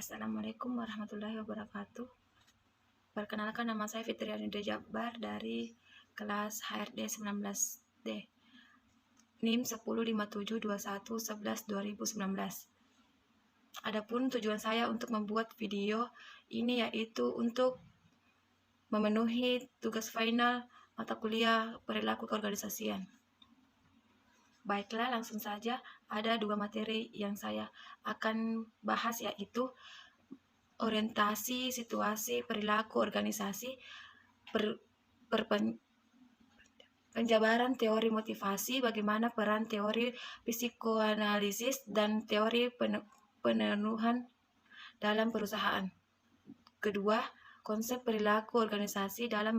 Assalamualaikum warahmatullahi wabarakatuh. Perkenalkan, nama saya Fitriani Jabbar dari kelas HRD 19D. NIM 10572111/2019. Adapun tujuan saya untuk membuat video ini yaitu untuk memenuhi tugas final mata kuliah perilaku keorganisasian. Baiklah, langsung saja. Ada dua materi yang saya akan bahas, yaitu orientasi situasi perilaku organisasi, penjabaran teori motivasi, bagaimana peran teori psikoanalisis dan teori pemenuhan dalam perusahaan. Kedua, konsep perilaku organisasi dalam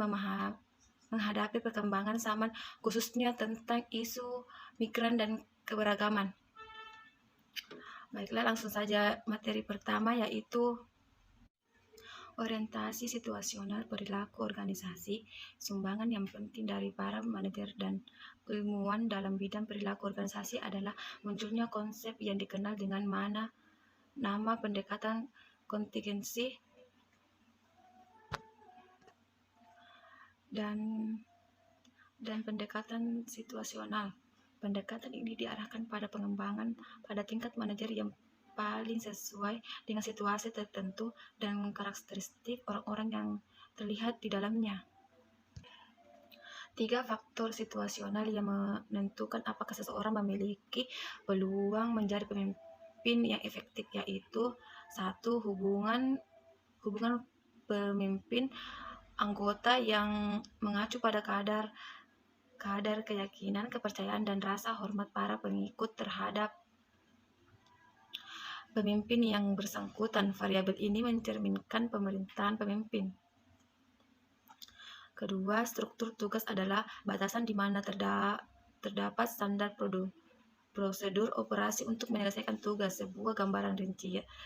menghadapi perkembangan zaman, khususnya tentang isu migran dan keberagaman. Baiklah, langsung saja materi pertama, yaitu orientasi situasional perilaku organisasi. Sumbangan yang penting dari para manajer dan ilmuwan dalam bidang perilaku organisasi adalah munculnya konsep yang dikenal dengan nama pendekatan kontingensi dan pendekatan situasional. Pendekatan ini diarahkan pada pengembangan pada tingkat manajer yang paling sesuai dengan situasi tertentu dan karakteristik orang-orang yang terlihat di dalamnya. 3 faktor situasional yang menentukan apakah seseorang memiliki peluang menjadi pemimpin yang efektif, yaitu 1. Hubungan pemimpin anggota yang mengacu pada kadar keyakinan, kepercayaan, dan rasa hormat para pengikut terhadap pemimpin yang bersangkutan. Variabel ini mencerminkan pemerintahan pemimpin. Kedua, struktur tugas adalah batasan di mana terdapat standar prosedur operasi untuk menyelesaikan tugas, sebuah gambaran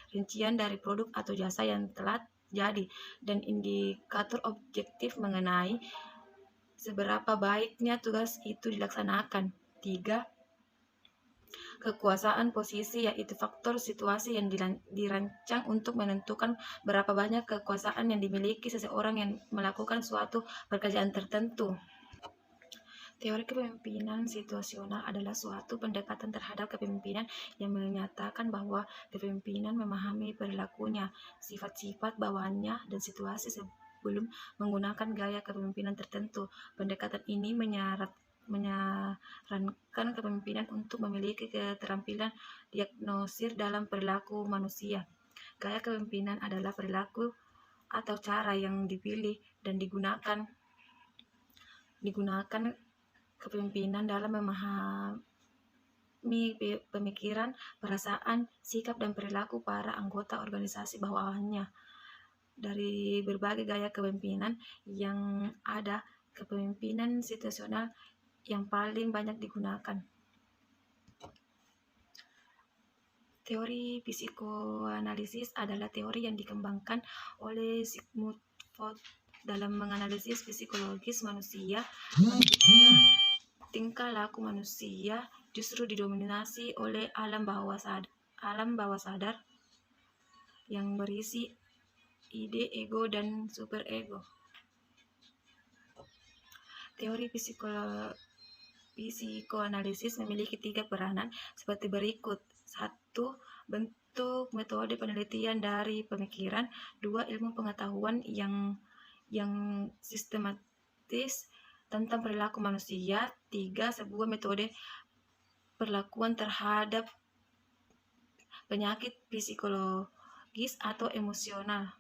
rincian dari produk atau jasa yang telah jadi, dan indikator objektif mengenai seberapa baiknya tugas itu dilaksanakan. 3. Kekuasaan posisi, yaitu faktor situasi yang dirancang untuk menentukan berapa banyak kekuasaan yang dimiliki seseorang yang melakukan suatu pekerjaan tertentu. Teori kepemimpinan situasional adalah suatu pendekatan terhadap kepemimpinan yang menyatakan bahwa kepemimpinan memahami perilakunya, sifat-sifat bawahannya, dan situasi sebelum menggunakan gaya kepemimpinan tertentu. Pendekatan ini menyarankan kepemimpinan untuk memiliki keterampilan diagnosir dalam perilaku manusia. Gaya kepemimpinan adalah perilaku atau cara yang dipilih dan digunakan kepemimpinan dalam memahami pemikiran, perasaan, sikap, dan perilaku para anggota organisasi bawahannya. Dari berbagai gaya kepemimpinan yang ada, kepemimpinan situasional yang paling banyak digunakan. Teori psikoanalisis adalah teori yang dikembangkan oleh Sigmund Freud dalam menganalisis psikologis manusia. Menurutnya, tingkah laku manusia justru didominasi oleh alam bawah sadar yang berisi ide, ego, dan superego. Teori psikoanalisis memiliki 3 peranan seperti berikut. 1. Bentuk metode penelitian dari pemikiran. 2. Ilmu pengetahuan yang sistematis tentang perilaku manusia. 3. Sebuah metode perlakuan terhadap penyakit psikologis atau emosional.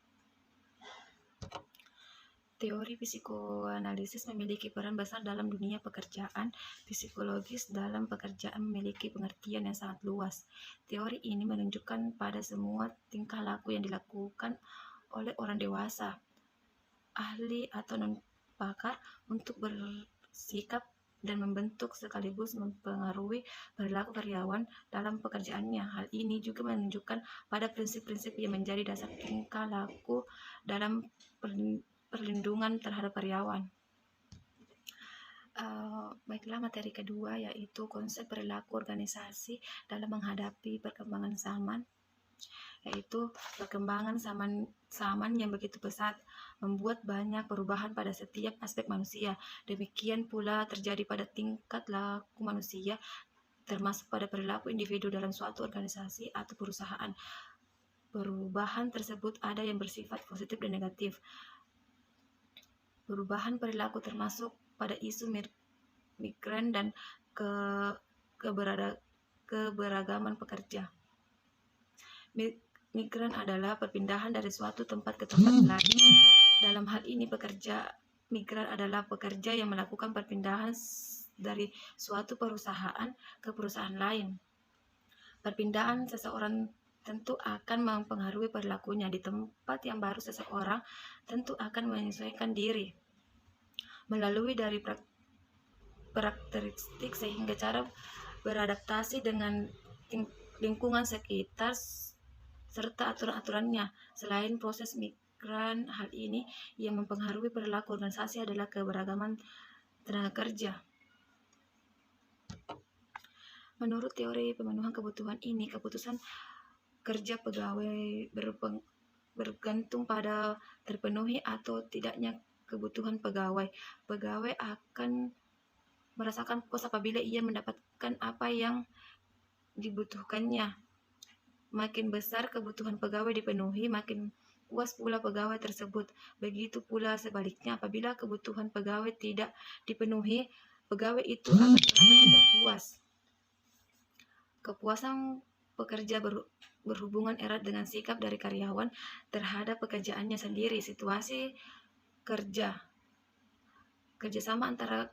Teori psikoanalisis memiliki peran besar dalam dunia pekerjaan. Psikologis dalam pekerjaan memiliki pengertian yang sangat luas. Teori ini menunjukkan pada semua tingkah laku yang dilakukan oleh orang dewasa, ahli atau non-pakar untuk bersikap dan membentuk sekaligus mempengaruhi perilaku karyawan dalam pekerjaannya. Hal ini juga menunjukkan pada prinsip-prinsip yang menjadi dasar tingkah laku dalam perlindungan terhadap karyawan. Baiklah, materi kedua yaitu konsep perilaku organisasi dalam menghadapi perkembangan zaman. yaitu perkembangan zaman yang begitu pesat membuat banyak perubahan pada setiap aspek manusia. Demikian pula terjadi pada tingkat laku manusia, termasuk pada perilaku individu dalam suatu organisasi atau perusahaan. Perubahan tersebut ada yang bersifat positif dan negatif. Perubahan perilaku termasuk pada isu migran dan keberagaman pekerja. Migran adalah perpindahan dari suatu tempat ke tempat lain. Dalam hal ini, pekerja migran adalah pekerja yang melakukan perpindahan dari suatu perusahaan ke perusahaan lain. Perpindahan seseorang tentu akan mempengaruhi perilakunya. Di tempat yang baru, seseorang tentu akan menyesuaikan diri melalui dari karakteristik sehingga cara beradaptasi dengan lingkungan sekitar serta aturan-aturannya. Selain proses migran, hal ini yang mempengaruhi perilaku organisasi adalah keberagaman tenaga kerja. Menurut teori pemenuhan kebutuhan ini, keputusan kerja pegawai bergantung pada terpenuhi atau tidaknya kebutuhan pegawai. Pegawai akan merasakan puas apabila ia mendapatkan apa yang dibutuhkannya. Makin besar kebutuhan pegawai dipenuhi, makin puas pula pegawai tersebut. Begitu pula sebaliknya, apabila kebutuhan pegawai tidak dipenuhi, pegawai itu akan merasa tidak puas. Kepuasan pekerja berhubungan erat dengan sikap dari karyawan terhadap pekerjaannya sendiri. Situasi kerjasama antara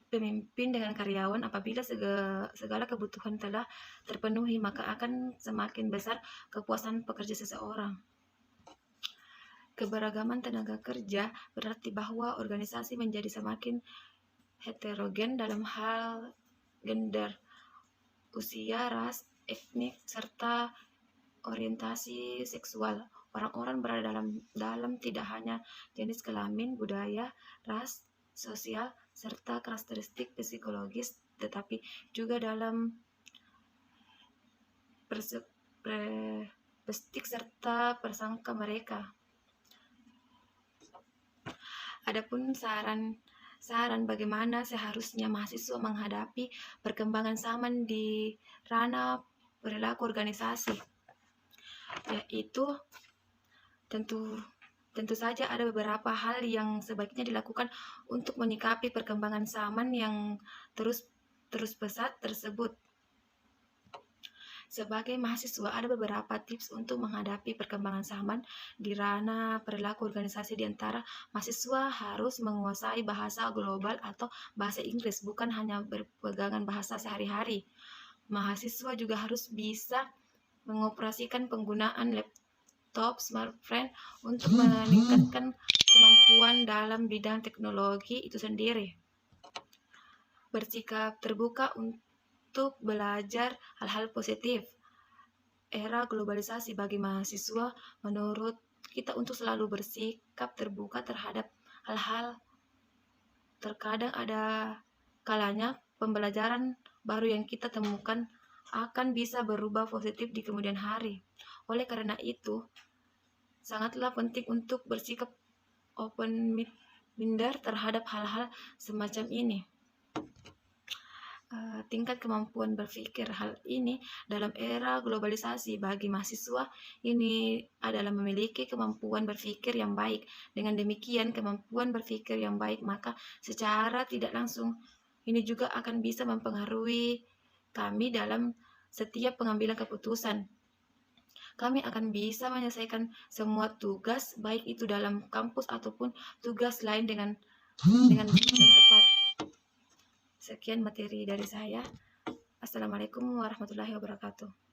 pemimpin dengan karyawan, apabila segala kebutuhan telah terpenuhi, maka akan semakin besar kepuasan pekerja seseorang. Keberagaman tenaga kerja berarti bahwa organisasi menjadi semakin heterogen dalam hal gender, usia, ras, etnik, serta orientasi seksual. Orang-orang berada dalam tidak hanya jenis kelamin, budaya, ras, sosial, serta karakteristik psikologis, tetapi juga dalam perspektif serta persangka mereka. Adapun saran bagaimana seharusnya mahasiswa menghadapi perkembangan zaman di ranah perilaku organisasi, yaitu tentu saja ada beberapa hal yang sebaiknya dilakukan untuk menyikapi perkembangan zaman yang terus pesat tersebut. Sebagai mahasiswa, ada beberapa tips untuk menghadapi perkembangan zaman di ranah perilaku organisasi. Di antara, mahasiswa harus menguasai bahasa global atau bahasa Inggris, bukan hanya berpegangan bahasa sehari-hari. Mahasiswa juga harus bisa mengoperasikan penggunaan laptop, smartphone untuk meningkatkan kemampuan dalam bidang teknologi itu sendiri. Bersikap terbuka untuk belajar hal-hal positif. Era globalisasi bagi mahasiswa menurut kita untuk selalu bersikap terbuka terhadap hal-hal. Terkadang ada kalanya pembelajaran baru yang kita temukan akan bisa berubah positif di kemudian hari. Oleh karena itu, sangatlah penting untuk bersikap open-minded terhadap hal-hal semacam ini. Tingkat kemampuan berpikir hal ini dalam era globalisasi bagi mahasiswa ini adalah memiliki kemampuan berpikir yang baik. Dengan demikian, kemampuan berpikir yang baik maka secara tidak langsung ini juga akan bisa mempengaruhi kami dalam setiap pengambilan keputusan. Kami akan bisa menyelesaikan semua tugas, baik itu dalam kampus ataupun tugas lain dengan tepat. Sekian materi dari saya. Assalamualaikum warahmatullahi wabarakatuh.